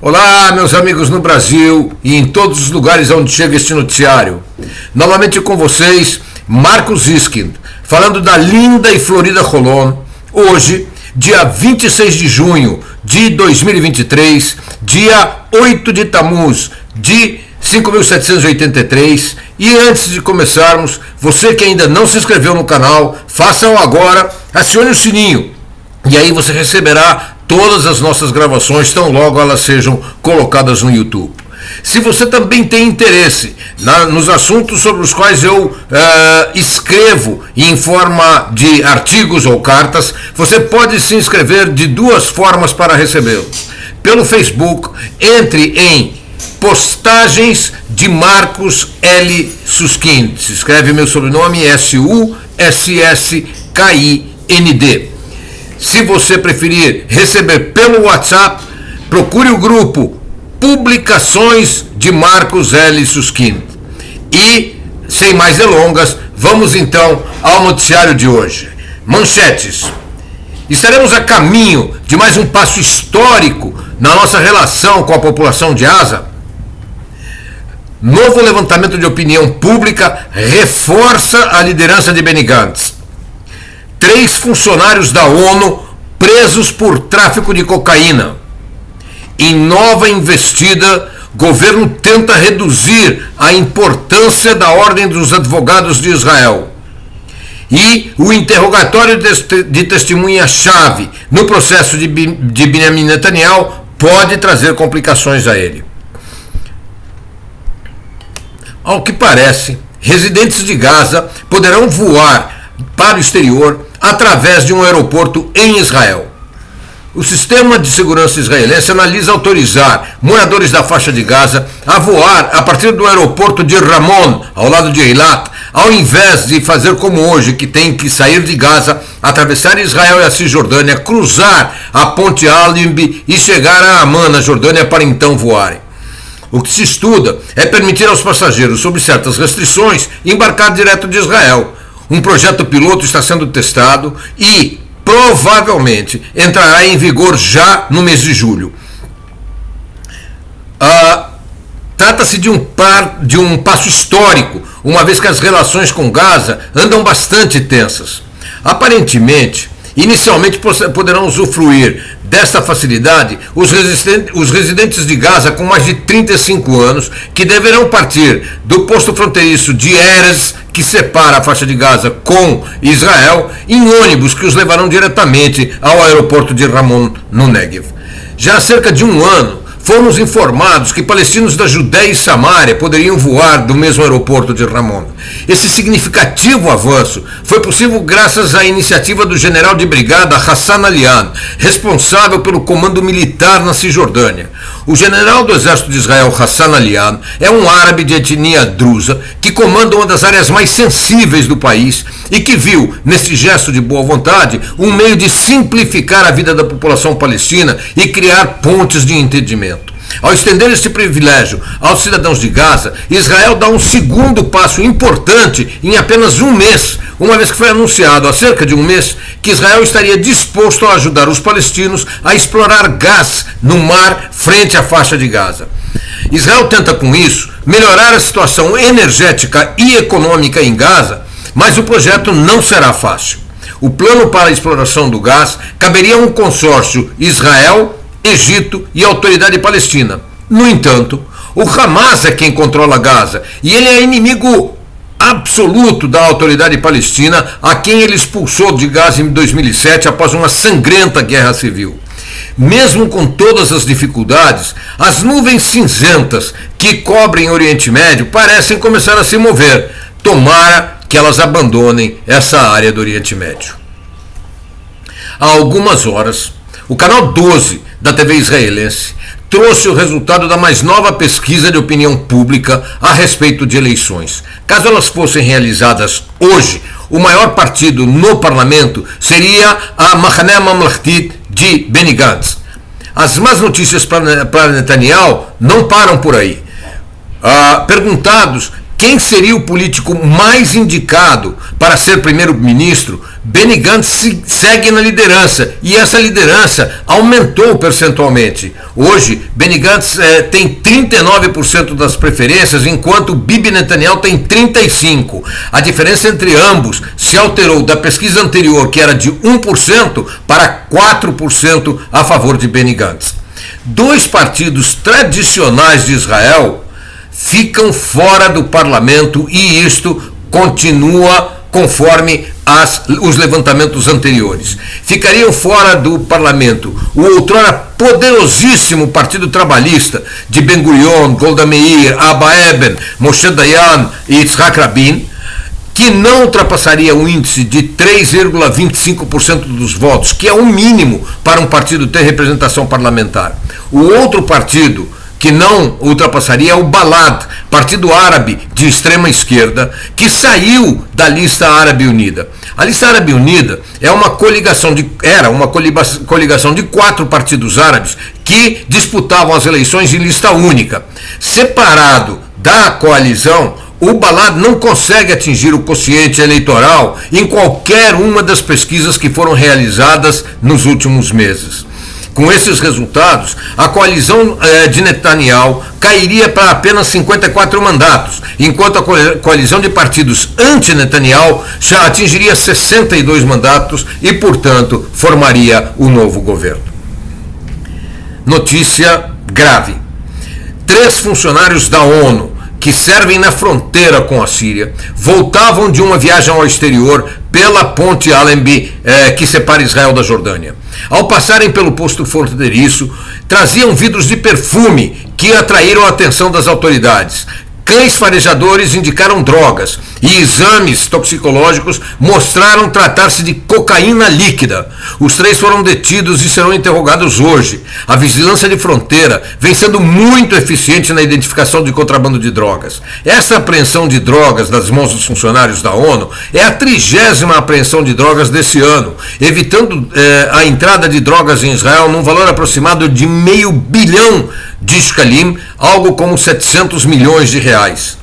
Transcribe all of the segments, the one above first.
Olá, meus amigos no Brasil e em todos os lugares onde chega este noticiário. Novamente com vocês, Marcos Iskind, falando da linda e florida Holon, hoje, dia 26 de junho de 2023, dia 8 de Tammuz de 5.783. E antes de começarmos, você que ainda não se inscreveu no canal, faça-o agora, acione o sininho e aí você receberá todas as nossas gravações, tão logo elas sejam colocadas no YouTube. Se você também tem interesse nos assuntos sobre os quais eu escrevo em forma de artigos ou cartas, você pode se inscrever de duas formas para recebê-los. Pelo Facebook, entre em Postagens de Marcos L. Suskind. Se escreve meu sobrenome Susskind. Se você preferir receber pelo WhatsApp, procure o grupo Publicações de Marcos L. Suskind. E, sem mais delongas, vamos então ao noticiário de hoje. Manchetes. Estaremos a caminho de mais um passo histórico na nossa relação com a população de Gaza? Novo levantamento de opinião pública reforça a liderança de Benny Gantz. 3 funcionários da ONU presos por tráfico de cocaína. Em nova investida, governo tenta reduzir a importância da Ordem dos Advogados de Israel. E o interrogatório de testemunha-chave no processo de Benjamin Netanyahu pode trazer complicações a ele. Ao que parece, residentes de Gaza poderão voar para o exterior através de um aeroporto em Israel. O sistema de segurança israelense analisa autorizar moradores da faixa de Gaza a voar a partir do aeroporto de Ramon, ao lado de Eilat, ao invés de fazer como hoje, que tem que sair de Gaza, atravessar Israel e a Cisjordânia, cruzar a ponte Allenby e chegar a Amman, na Jordânia, para então voarem. O que se estuda é permitir aos passageiros, sob certas restrições, embarcar direto de Israel. Um projeto piloto está sendo testado e, provavelmente, entrará em vigor já no mês de julho. Trata-se de um passo histórico, uma vez que as relações com Gaza andam bastante tensas. Aparentemente, inicialmente poderão usufruir dessa facilidade os residentes de Gaza com mais de 35 anos, que deverão partir do posto fronteiriço de Erez, que separa a faixa de Gaza com Israel, em ônibus que os levarão diretamente ao aeroporto de Ramon, no Negev. Já há cerca de um ano, fomos informados que palestinos da Judéia e Samária poderiam voar do mesmo aeroporto de Ramon. Esse significativo avanço foi possível graças à iniciativa do general de brigada Hassan Alian, responsável pelo comando militar na Cisjordânia. O general do exército de Israel, Hassan Alian, é um árabe de etnia drusa que comanda uma das áreas mais sensíveis do país e que viu, nesse gesto de boa vontade, um meio de simplificar a vida da população palestina e criar pontes de entendimento. Ao estender esse privilégio aos cidadãos de Gaza, Israel dá um segundo passo importante em apenas um mês, uma vez que foi anunciado há cerca de um mês que Israel estaria disposto a ajudar os palestinos a explorar gás no mar frente à faixa de Gaza. Israel tenta com isso melhorar a situação energética e econômica em Gaza, mas o projeto não será fácil. O plano para a exploração do gás caberia a um consórcio Israel, Egito e Autoridade Palestina. No entanto, o Hamas é quem controla Gaza e ele é inimigo absoluto da Autoridade Palestina, a quem ele expulsou de Gaza em 2007 após uma sangrenta guerra civil. Mesmo com todas as dificuldades, as nuvens cinzentas que cobrem o Oriente Médio parecem começar a se mover. Tomara que elas abandonem essa área do Oriente Médio. Há algumas horas, o canal 12 da TV israelense trouxe o resultado da mais nova pesquisa de opinião pública a respeito de eleições. Caso elas fossem realizadas hoje, o maior partido no parlamento seria a Machaneh Mamlachtit de Benny Gantz. As más notícias para Netanyahu não param por aí. Perguntados quem seria o político mais indicado para ser primeiro-ministro, Benny Gantz segue na liderança e essa liderança aumentou percentualmente. Hoje, Benny Gantz tem 39% das preferências, enquanto Bibi Netanyahu tem 35%. A diferença entre ambos se alterou da pesquisa anterior, que era de 1%, para 4% a favor de Benny Gantz. Dois partidos tradicionais de Israel ficam fora do parlamento e isto continua conforme os levantamentos anteriores. Ficariam fora do parlamento o outrora poderosíssimo Partido Trabalhista de Ben-Gurion, Golda Meir, Abba Eban, Moshe Dayan e Yitzhak Rabin, que não ultrapassaria um índice de 3,25% dos votos, que é o mínimo para um partido ter representação parlamentar. O outro partido que não ultrapassaria é o Balad, partido árabe de extrema esquerda, que saiu da Lista Árabe Unida. A Lista Árabe Unida era uma coligação de 4 partidos árabes que disputavam as eleições em lista única. Separado da coalizão, o Balad não consegue atingir o quociente eleitoral em qualquer uma das pesquisas que foram realizadas nos últimos meses. Com esses resultados, a coalizão de Netanyahu cairia para apenas 54 mandatos, enquanto a coalizão de partidos anti-Netanyahu já atingiria 62 mandatos e, portanto, formaria o novo governo. Notícia grave. 3 funcionários da ONU que servem na fronteira com a Síria voltavam de uma viagem ao exterior pela ponte Allenby, que separa Israel da Jordânia. Ao passarem pelo posto fronteiriço, traziam vidros de perfume que atraíram a atenção das autoridades. Cães farejadores indicaram drogas e exames toxicológicos mostraram tratar-se de cocaína líquida. Os 3 foram detidos e serão interrogados hoje. A vigilância de fronteira vem sendo muito eficiente na identificação de contrabando de drogas. Essa apreensão de drogas das mãos dos funcionários da ONU é a 30ª apreensão de drogas desse ano, evitando a entrada de drogas em Israel num valor aproximado de $500 milhão de shekalim, algo como 700 milhões de reais.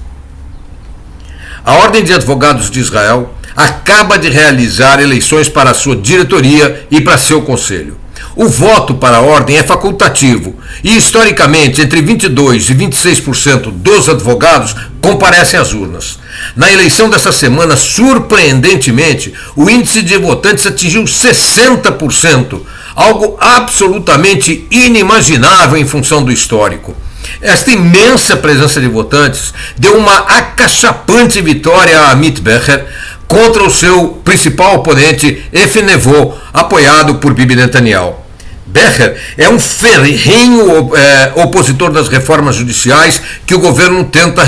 A Ordem de Advogados de Israel acaba de realizar eleições para a sua diretoria e para seu conselho. O voto para a ordem é facultativo e, historicamente, entre 22% e 26% dos advogados comparecem às urnas. Na eleição dessa semana, surpreendentemente, o índice de votantes atingiu 60%, algo absolutamente inimaginável em função do histórico. Esta imensa presença de votantes deu uma acachapante vitória a Amit Becher contra o seu principal oponente, Efe Nevo, apoiado por Bibi Netanyahu. Becher é um ferrenho opositor das reformas judiciais que o governo tenta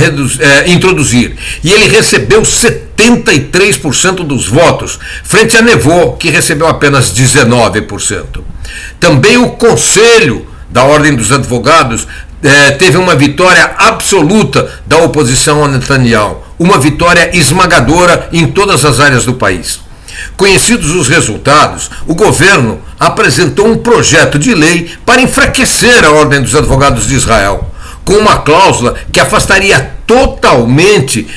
introduzir, e ele recebeu 73% dos votos, frente a Nevo, que recebeu apenas 19%. Também o Conselho da Ordem dos Advogados teve uma vitória absoluta da oposição a Netanyahu, uma vitória esmagadora em todas as áreas do país. Conhecidos os resultados, o governo apresentou um projeto de lei para enfraquecer a Ordem dos Advogados de Israel, com uma cláusula que afastaria totalmente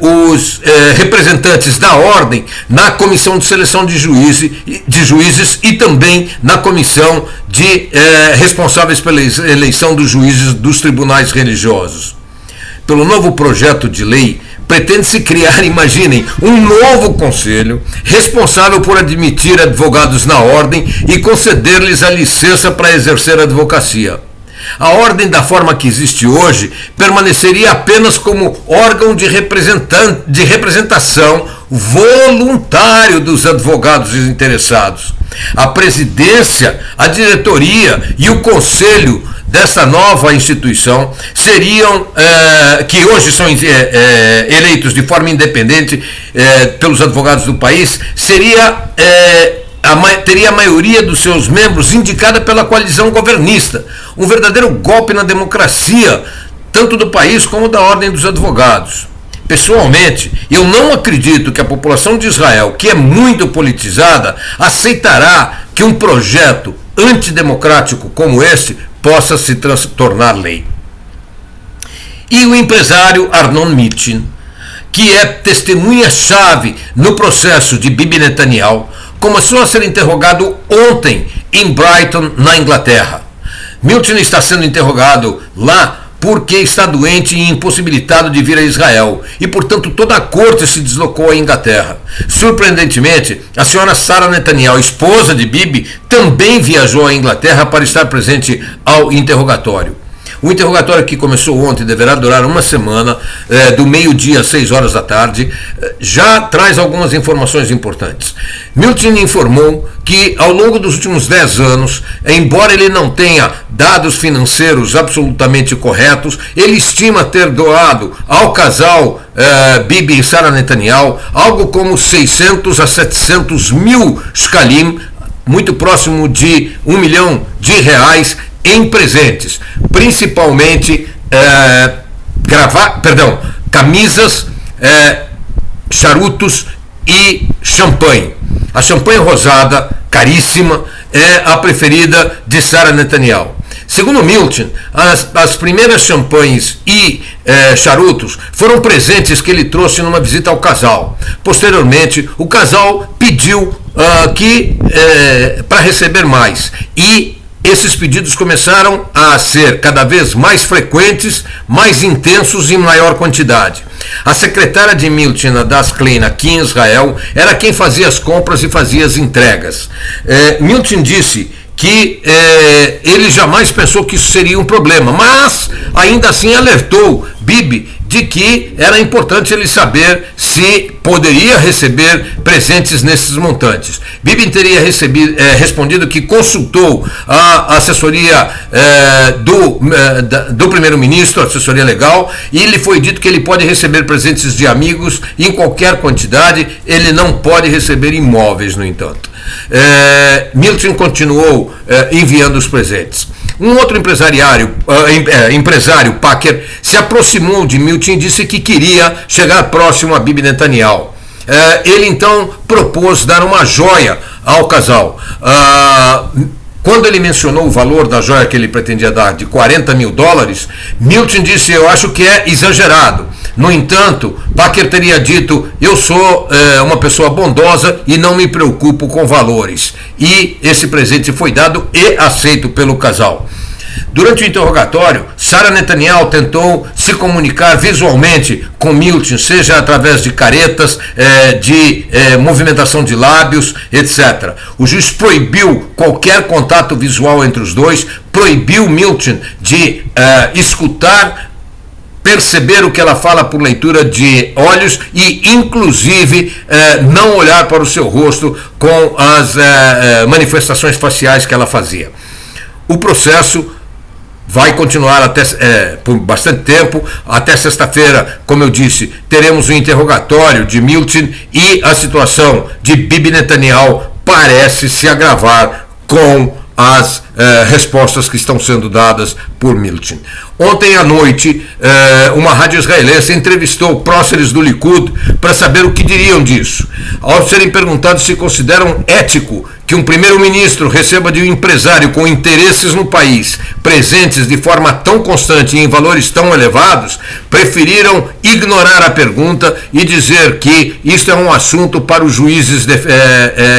os representantes da ordem na comissão de seleção de juízes e também na comissão de responsáveis pela eleição dos juízes dos tribunais religiosos. Pelo novo projeto de lei, pretende-se criar, imaginem, um novo conselho responsável por admitir advogados na ordem e conceder-lhes a licença para exercer a advocacia. A ordem, da forma que existe hoje, permaneceria apenas como órgão de representação voluntário dos advogados interessados. A presidência, a diretoria e o conselho dessa nova instituição seriam, que hoje são eleitos de forma independente pelos advogados do país, teria a maioria dos seus membros indicada pela coalizão governista, um verdadeiro golpe na democracia, tanto do país como da Ordem dos Advogados. Pessoalmente, eu não acredito que a população de Israel, que é muito politizada, aceitará que um projeto antidemocrático como este possa se tornar lei. E o empresário Arnon Milchan, que é testemunha-chave no processo de Bibi Netanyahu, começou a ser interrogado ontem em Brighton, na Inglaterra. Milton está sendo interrogado lá porque está doente e impossibilitado de vir a Israel, e portanto toda a corte se deslocou à Inglaterra. Surpreendentemente, a senhora Sara Netanyahu, esposa de Bibi, também viajou à Inglaterra para estar presente ao interrogatório. O interrogatório, que começou ontem, deverá durar uma semana, do meio-dia às 6 horas da tarde, já traz algumas informações importantes. Milton informou que, ao longo dos últimos 10 anos, embora ele não tenha dados financeiros absolutamente corretos, ele estima ter doado ao casal Bibi e Sara Netanyahu algo como 600 a 700 mil shkalim, muito próximo de R$1 milhão, em presentes, principalmente camisas, charutos e champanhe. A champanhe rosada, caríssima, é a preferida de Sara Netanyahu. Segundo Milton, as primeiras champanhes e charutos foram presentes que ele trouxe numa visita ao casal. Posteriormente, o casal pediu para receber mais, e esses pedidos começaram a ser cada vez mais frequentes, mais intensos e em maior quantidade. A secretária de Milton, a Das Klein, aqui em Israel, era quem fazia as compras e fazia as entregas. Milton disse que ele jamais pensou que isso seria um problema, mas ainda assim alertou Bibi de que era importante ele saber se poderia receber presentes nesses montantes. Bibi teria respondido que consultou a assessoria do primeiro-ministro, a assessoria legal, e lhe foi dito que ele pode receber presentes de amigos em qualquer quantidade, ele não pode receber imóveis, no entanto. Milton continuou enviando os presentes. Um outro empresário, Packer, se aproximou de Milton e disse que queria chegar próximo a Bibi Netanyahu. Ele então propôs dar uma joia ao casal. Quando ele mencionou o valor da joia que ele pretendia dar, de $40 mil, Milton disse: eu acho que é exagerado. No entanto, Packer teria dito: eu sou uma pessoa bondosa e não me preocupo com valores. E esse presente foi dado e aceito pelo casal. Durante o interrogatório, Sara Netanyahu tentou se comunicar visualmente com Milton, seja através de caretas, de movimentação de lábios, etc. O juiz proibiu qualquer contato visual entre os dois, proibiu Milton de escutar, perceber o que ela fala por leitura de olhos e, inclusive, não olhar para o seu rosto com as manifestações faciais que ela fazia. O processo vai continuar por bastante tempo, até sexta-feira. Como eu disse, teremos o interrogatório de Milton, e a situação de Bibi Netanyahu parece se agravar com as respostas que estão sendo dadas por Milton. Ontem à noite, uma rádio israelense entrevistou próceres do Likud para saber o que diriam disso. Ao serem perguntados se consideram ético que um primeiro-ministro receba de um empresário com interesses no país presentes de forma tão constante e em valores tão elevados, preferiram ignorar a pergunta e dizer que isso é um assunto para os juízes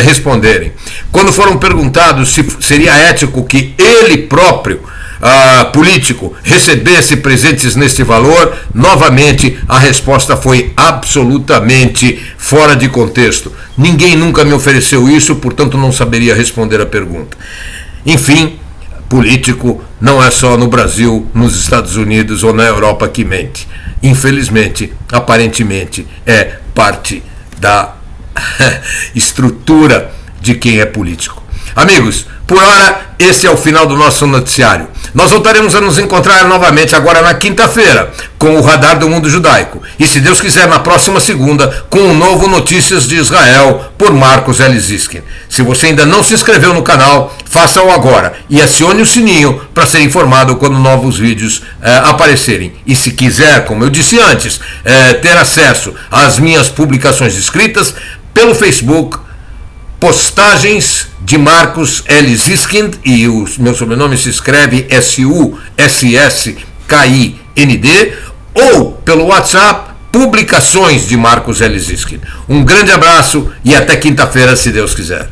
responderem. Quando foram perguntados se seria ético que ele próprio, político, recebesse presentes neste valor, novamente a resposta foi absolutamente fora de contexto. Ninguém nunca me ofereceu isso, portanto não saberia responder a pergunta. Enfim, político não é só no Brasil, nos Estados Unidos ou na Europa que mente. Infelizmente, aparentemente, é parte da estrutura de quem é político. Amigos, por hora, esse é o final do nosso noticiário. Nós voltaremos a nos encontrar novamente agora na quinta-feira com o Radar do Mundo Judaico. E, se Deus quiser, na próxima segunda, com um novo Notícias de Israel por Marcos L. Ziskin. Se você ainda não se inscreveu no canal, faça-o agora e acione o sininho para ser informado quando novos vídeos aparecerem. E se quiser, como eu disse antes, ter acesso às minhas publicações escritas pelo Facebook, postagens de Marcos L. Ziskin, e o meu sobrenome se escreve SUSSKIND, ou pelo WhatsApp, publicações de Marcos L. Ziskin. Um grande abraço e até quinta-feira, se Deus quiser.